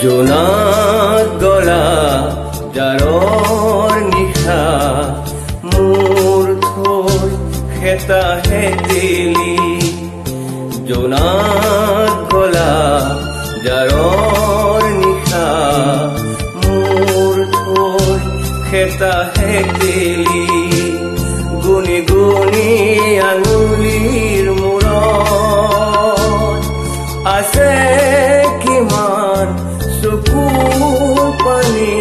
জোনাক গলা জাৰৰ নিশা মোৰ থৈ খেতা হেতেলি জোনাক গলা জাৰৰ নিশা মোৰ থৈ খেতা হেতেলি গুনি গুনি আঙুলিৰ মূৰত আছে কিমান চকুৰ পানী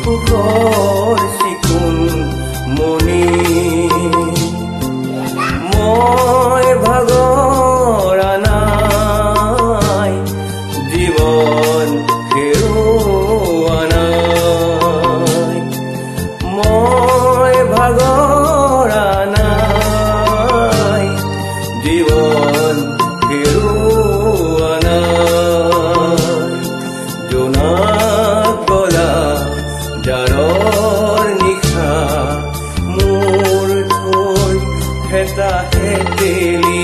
সুখৰ চিকুণ মণি মই ভাগৰা নাই জীৱন হেৰুৱা নাই মই ভাগৰা নাই জীৱন হেৰুৱা নাই জোনাক গলা জাৰৰ নিশা মোৰ থৈ খেতা হেতেলি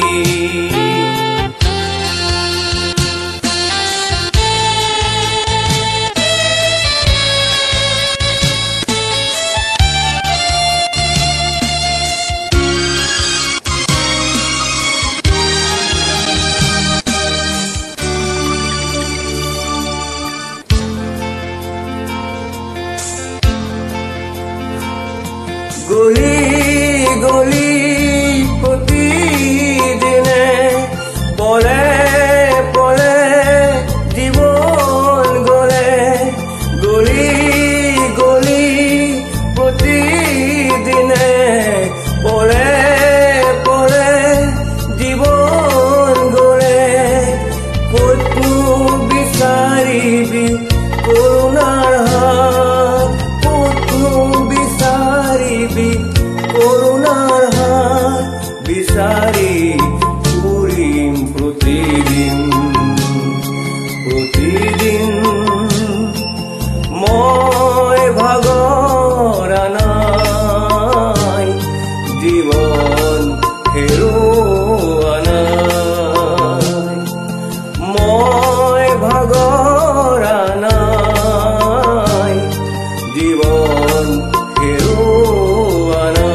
গলি গলি প্ৰতিদিনে পলে পলে জীৱন গলে গলি গলি প্ৰতিদিনে পলে পলে জীৱন গলে ক'তনো বিচাৰিবি কৰোণাৰ হাত ক'তনো বিচাৰিবি কৰোণাৰ হাত বিচাৰি ফুৰিম প্ৰতিদিন প্ৰতিদিন মই ভাগৰা নাই জীৱন হেৰুৱা নাই মই ভাগৰা নাই জীৱন হেৰুৱা নাই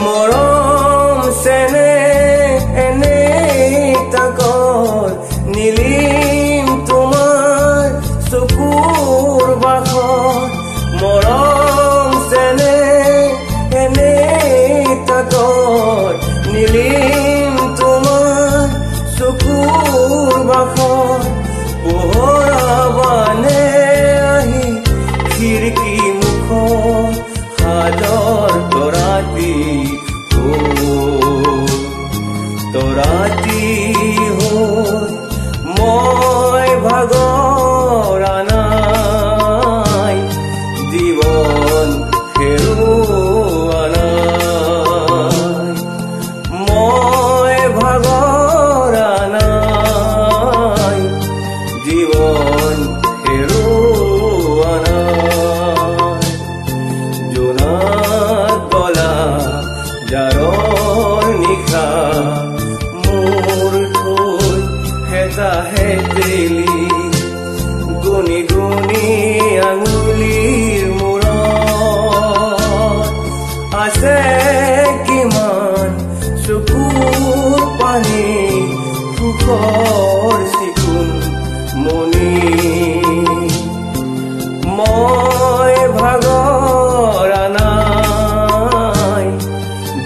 মৰম চেনে এনে তাকৰ নীলিম তোমাৰ চকুৰ বাখৰ মৰম চেনে এনে তাকৰ নীলিম তোমাৰ চকুৰ বাখৰ পোহৰাবানে আহি খিৰিকী মুখত সাদৰ তৰাতি তৰাতি হৈ মই ভাগৰা নাই জীৱন হেৰুৱা নাই মই ভাগৰা নাই জীৱন হেৰুৱা নাই জোনাক গলা জাৰৰ নিশা মোৰ থৈ খেতা হেতেলি গুনি গুনি আঙুলিৰ মূৰত আছে কিমান ভাগৰা নাই,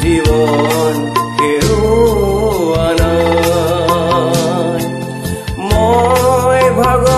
জীৱন হেৰুৱা নাই। মই ভাগৰা